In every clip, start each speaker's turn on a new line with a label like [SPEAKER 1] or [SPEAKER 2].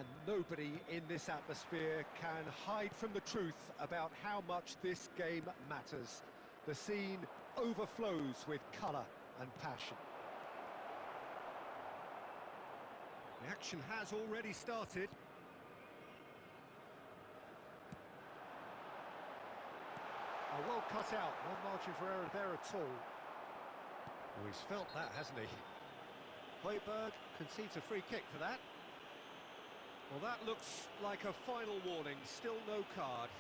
[SPEAKER 1] And nobody in this atmosphere can hide from the truth about how much this game matters. The scene overflows with colour and passion. The action has already started. Well cut out, no margin for error there at all. Oh, he's felt that, hasn't he? Højbjerg concedes a free kick for that. Well, that looks like a final warning, still no card.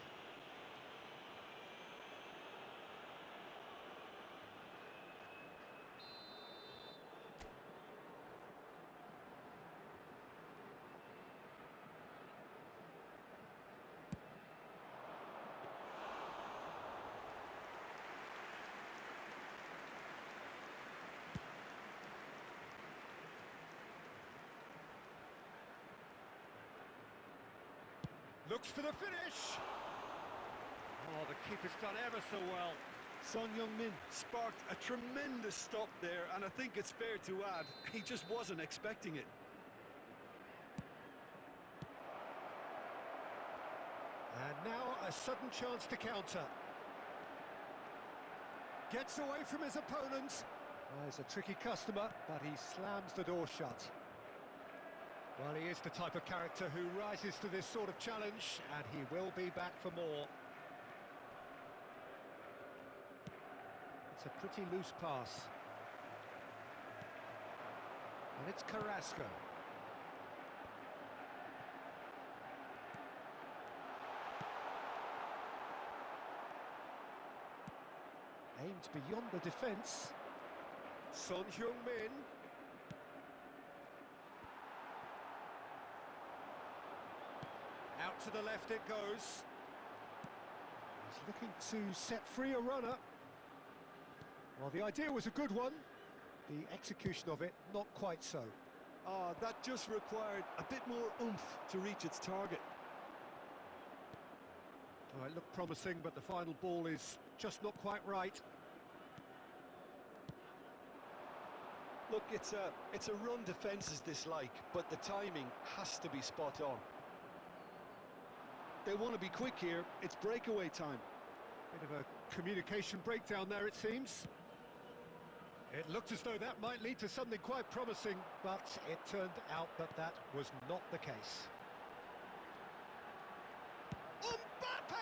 [SPEAKER 1] Looks for the finish! Oh, the keeper's done ever so well.
[SPEAKER 2] Son Heung-min sparked a tremendous stop there, and I think it's fair to add, he just wasn't expecting it.
[SPEAKER 1] And now a sudden chance to counter. Gets away from his opponent. Well, he's a tricky customer, but he slams the door shut. Well, he is the type of character who rises to this sort of challenge, and he will be back for more. It's a pretty loose pass. And it's Carrasco. Aimed beyond the defence. Son Heung-min. Out to the left it goes. He's looking to set free a runner. Well, the idea was a good one. The execution of it, not quite so.
[SPEAKER 2] That just required a bit more oomph to reach its target.
[SPEAKER 1] Well, it looked promising, but the final ball is just not quite right.
[SPEAKER 2] Look, it's a run defence's dislike, but the timing has to be spot on. They want to be quick here, it's breakaway time.
[SPEAKER 1] Bit of a communication breakdown there, it seems. It looked as though that might lead to something quite promising, but it turned out that that was not the case. Mbappe!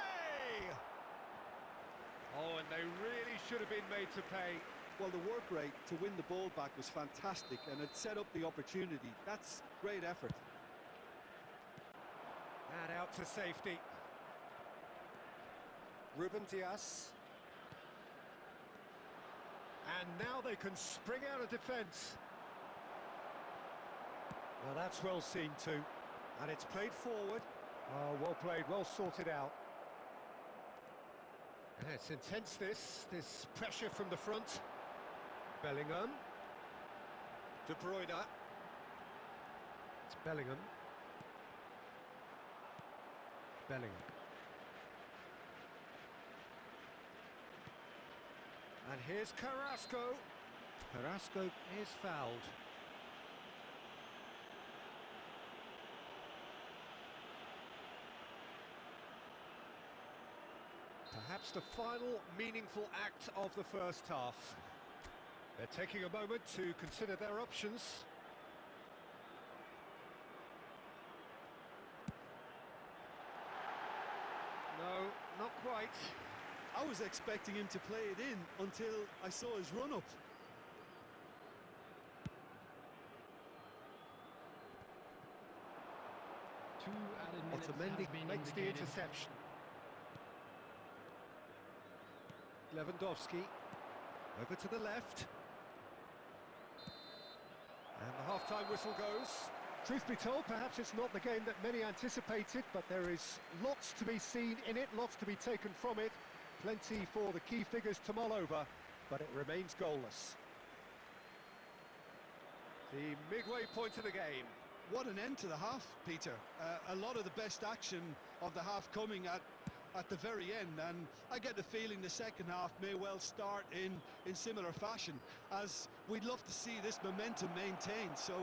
[SPEAKER 1] Oh, and they really should have been made to pay.
[SPEAKER 2] Well, the work rate to win the ball back was fantastic, and it set up the opportunity. That's great effort.
[SPEAKER 1] And out to safety. Ruben Dias. And now they can spring out of defence. Well, that's well seen too. And it's played forward. Oh, well played, well sorted out. Yeah, it's intense, this pressure from the front. Bellingham. De Bruyne. It's Bellingham. Bellingham. And here's Carrasco. Carrasco is fouled. Perhaps the final meaningful act of the first half. They're taking a moment to consider their options. No, not quite.
[SPEAKER 2] I was expecting him to play it in until I saw his run-up.
[SPEAKER 1] Otamendi makes the interception. Lewandowski over to the left. And the half-time whistle goes. Truth be told, perhaps it's not the game that many anticipated, but there is lots to be seen in it, lots to be taken from it. Plenty for the key figures to mull over, but it remains goalless. The midway point of the game.
[SPEAKER 2] What an end to the half, Peter. A lot of the best action of the half coming at the very end, and I get the feeling the second half may well start in similar fashion, as we'd love to see this momentum maintained, so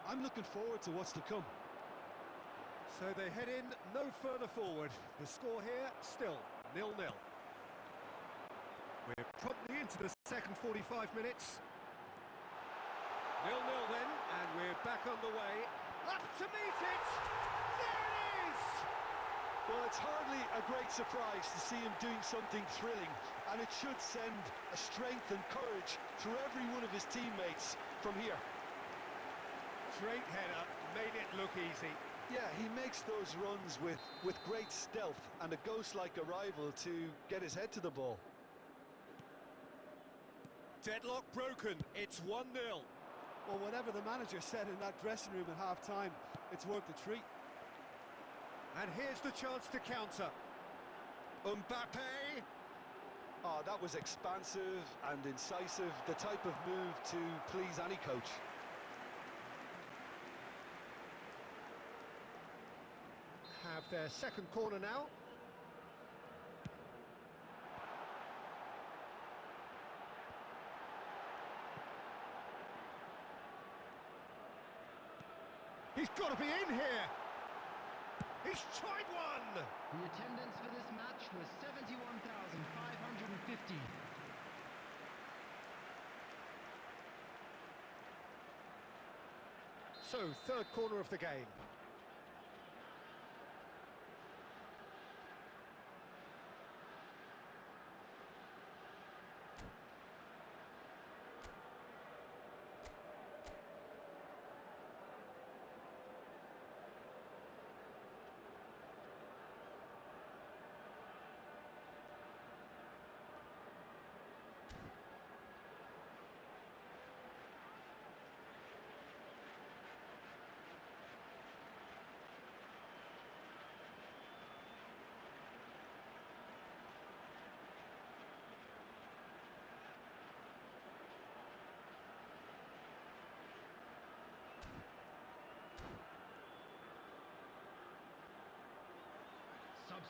[SPEAKER 2] I'm looking forward to what's to come.
[SPEAKER 1] So they head in no further forward. The score here still 0-0. We're promptly into the second 45 minutes. 0-0 then, and we're back on the way. Up to meet it! There it is!
[SPEAKER 2] Well, it's hardly a great surprise to see him doing something thrilling, and it should send a strength and courage through every one of his teammates from here.
[SPEAKER 1] Straight header, made it look easy.
[SPEAKER 2] Yeah, he makes those runs with great stealth and a ghost-like arrival to get his head to the ball.
[SPEAKER 1] Deadlock broken, it's 1-0.
[SPEAKER 2] Well, whatever the manager said in that dressing room at half-time, it's worth the treat.
[SPEAKER 1] And here's the chance to counter. Mbappe!
[SPEAKER 2] Oh, that was expansive and incisive, the type of move to please any coach.
[SPEAKER 1] Have their second corner now. He's got to be in here. He's tried one.
[SPEAKER 3] The attendance for this match was 71,550.
[SPEAKER 1] So, third corner of the game.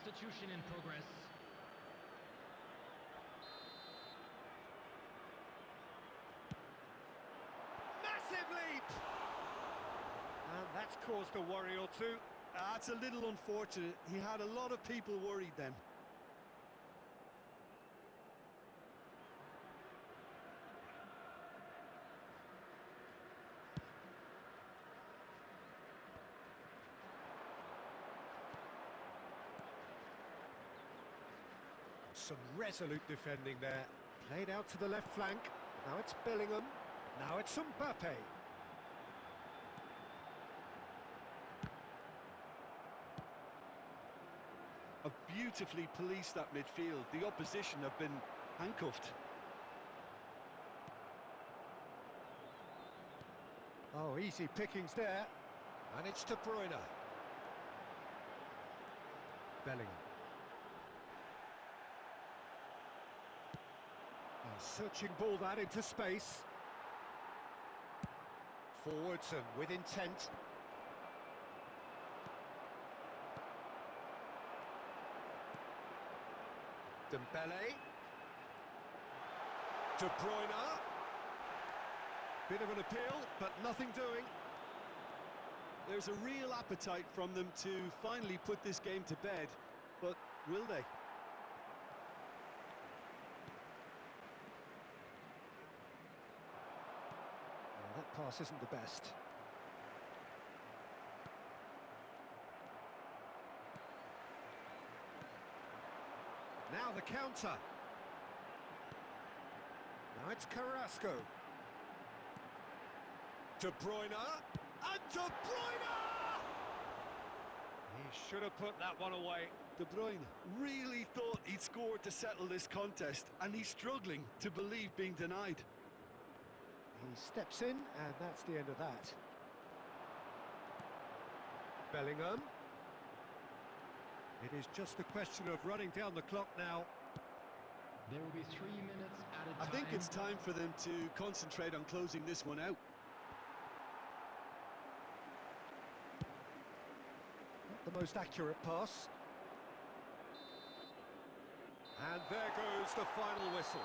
[SPEAKER 3] Substitution in progress.
[SPEAKER 1] Massive leap! And that's caused a worry or two.
[SPEAKER 2] That's a little unfortunate. He had a lot of people worried then.
[SPEAKER 1] Some resolute defending there. Played out to the left flank. Now it's Bellingham. Now it's Mbappe.
[SPEAKER 2] Have beautifully policed that midfield. The opposition have been handcuffed.
[SPEAKER 1] Oh, easy pickings there. And it's De Bruyne. Bellingham. A searching ball that into space. Forwards and with intent. Dembele. De Bruyne. Bit of an appeal, but nothing doing.
[SPEAKER 2] There's a real appetite from them to finally put this game to bed, but will they?
[SPEAKER 1] That pass isn't the best. Now the counter. Now it's Carrasco. De Bruyne. And De Bruyne! He should have put that one away.
[SPEAKER 2] De Bruyne really thought he'd scored to settle this contest, and he's struggling to believe being denied.
[SPEAKER 1] He steps in, and that's the end of that. Bellingham. It is just a question of running down the clock now.
[SPEAKER 3] There will be 3 minutes at a time.
[SPEAKER 2] I think it's time for them to concentrate on closing this one out.
[SPEAKER 1] Not the most accurate pass. And there goes the final whistle.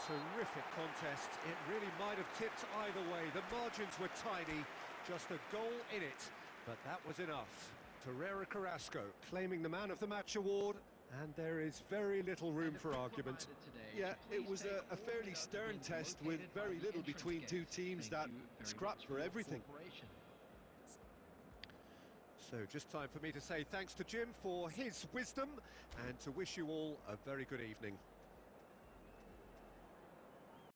[SPEAKER 1] Terrific contest. It really might have tipped either way. The margins were tiny, just a goal in it, but that was enough. Ferreira Carrasco claiming the Man of the Match award, and there is very little room for argument.
[SPEAKER 2] Yeah, it was a fairly stern test with very little between two teams that scrapped for everything.
[SPEAKER 1] So just time for me to say thanks to Jim for his wisdom and to wish you all a very good evening.